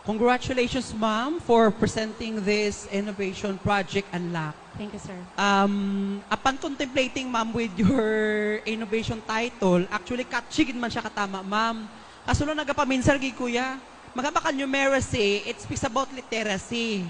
Congratulations, ma'am, for presenting this innovation project Unlock. Thank you, sir. Upon contemplating, ma'am, with your innovation title, actually, katsigid man siya katama, ma'am. Kaso nung nagapaminsan, kuya, magabakal numeracy, it speaks about literacy.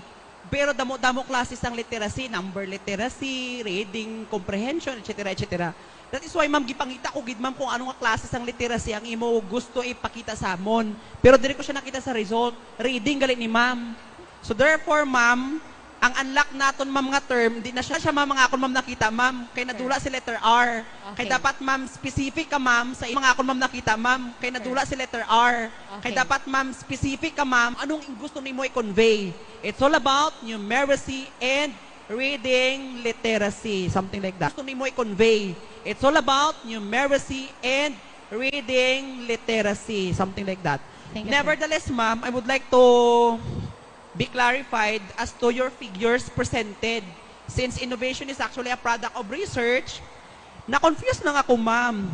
Pero damo-damo classes ng literacy, number literacy, reading, comprehension, etc., etc. That is why, ma'am, gipangita ko, ma'am, kung anong classes ng literacy ang imo gusto ipakita sa amon. Pero diri ko siya nakita sa result. Reading, galit ni ma'am. So therefore, ma'am, ang unlock naton, ma'am, nga term, di na siya mga akon, ma'am, nakita, ma'am. Kay nadula si letter R. Okay. Kay dapat, ma'am, specific ka, ma'am, sa mga akon, ma'am, nakita, ma'am. Kay nadula si letter R. Okay. Kay dapat, ma'am, specific ka, ma'am, anong gusto nimo i-convey. It's all about numeracy and reading literacy, something like that. Gusto nimo i-convey. It's all about numeracy and reading literacy, something like that. Thank you, Nevertheless, ma'am, I would like to be clarified as to your figures presented. Since innovation is actually a product of research, na-confuse lang ako, ma'am.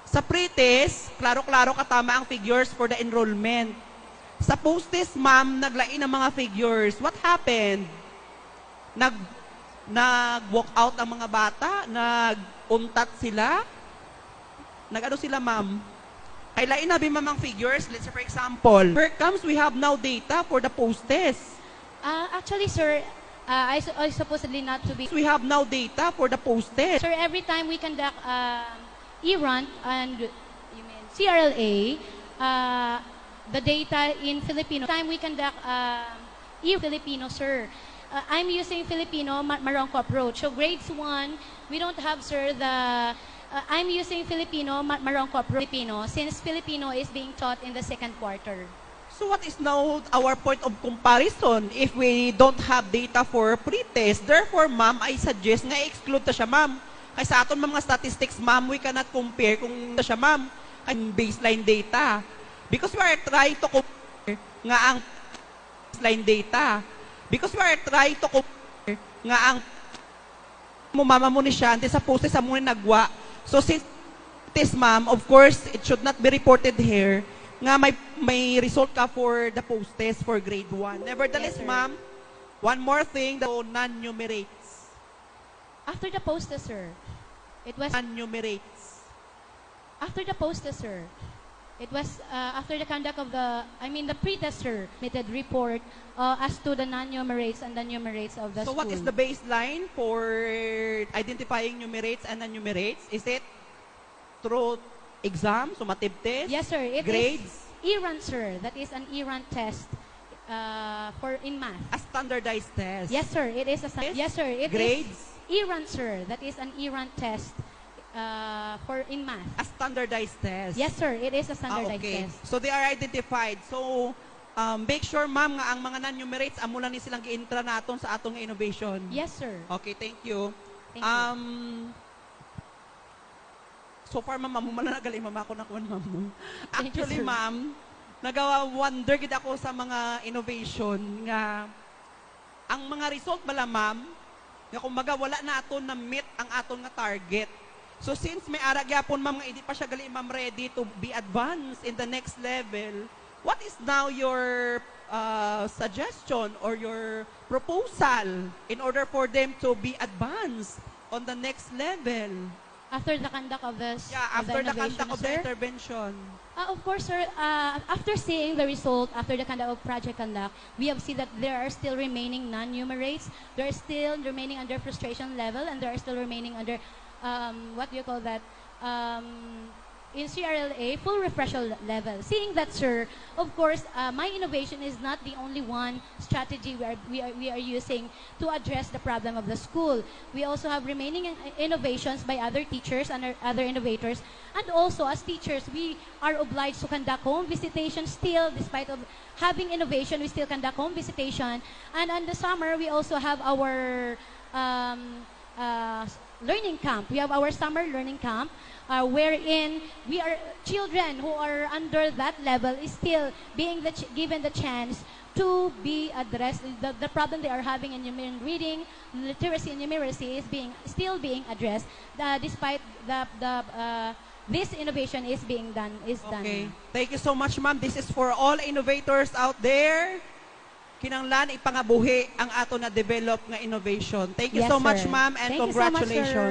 Sa pre-test, klaro-klaro katama ang figures for the enrollment. Sa post-test, ma'am, naglain ang mga figures. What happened? Nag-walk out ang mga bata? Nag-untat sila? Nag-ano sila, ma'am? Kailain nabi, ma'am, ang figures. Let's say, for example, where comes we have now data for the post-test. Actually, sir, I supposedly not to be... We have now data for the post-test. Sir, every time we conduct E-Run and you mean CRLA, the data in Filipino, time we conduct E-Filipino, sir, I'm using Filipino Marongko approach. So grades 1, we don't have, sir, the... I'm using Filipino Marongko approach, since Filipino is being taught in the second quarter. So what is now our point of comparison if we don't have data for pre-test? Therefore, ma'am, I suggest nga exclude ta siya, ma'am. Kaya sa aton mga statistics, ma'am, we cannot compare kung ta siya, ma'am, kay baseline data. Because we are trying to compare nga ang baseline data. Because we are trying to compare nga ang mama mo ni siya, sa post sa muna nagwa. So since this, ma'am, of course, it should not be reported here nga may result ka for the post-test for grade 1. Nevertheless, Yes, ma'am, one more thing, the non-numerates. After the post-test, sir, it was... Non-numerates. After the post-test, sir, it was after the conduct of the pre-tester submitted report as to the non-numerates and the numerates of the So school. what is the baseline for identifying numerates and non-numerates? Is it through exam, summative test? Yes, sir. It grades? is E-Run, sir. That is an E-Run test in math. A standardized test? Yes, sir. It is a yes, sir. It grades? is E-Run, sir. That is an E-Run test in math. A standardized test? Yes, sir. It is a standardized okay. test. So they are identified. So make sure, ma'am, nga ang mga non-numerates amo lang ni silang gi-intra naton sa atong innovation. Yes, sir. Okay, thank you. Thank you. So far, ma'am, nagali, ma'am, ako nakuha, ma'am. Thank you, Actually, sir. ma'am, nagawa-wonder gid ako sa mga innovation nga ang mga result bala, ma'am, nga kumbaga wala na aton na meet ang aton nga target. So since may ara gyapon, ma'am, nga hindi pa siya gali, ma'am, ready to be advanced in the next level, what is now your suggestion or your proposal in order for them to be advanced on the next level? After the conduct of this, Yeah, of after the innovation, conduct of the sir? intervention. Of course, sir. After seeing the result, after the conduct of Project Conduct, we have seen that there are still remaining non-numerates. There are still remaining under frustration level, and there are still remaining under, what do you call that? In CRLA, full refresher level. Seeing that, sir, of course, my innovation is not the only one strategy we are using to address the problem of the school. We also have remaining innovations by other teachers and other innovators. And also, as teachers, we are obliged to conduct home visitation still, despite of having innovation, we still conduct home visitation. And in the summer, we also have our learning camp. We have our summer learning camp, wherein we are children who are under that level is still being given the chance to be addressed. The problem they are having in reading, literacy, and numeracy is still being addressed, despite this innovation is being done. Okay. Thank you so much, ma'am. This is for all innovators out there. kinanglan ipangabuhi ang ato na develop nga innovation. Thank you Yes, so much, sir. ma'am, and Thank you so much, sir. congratulations.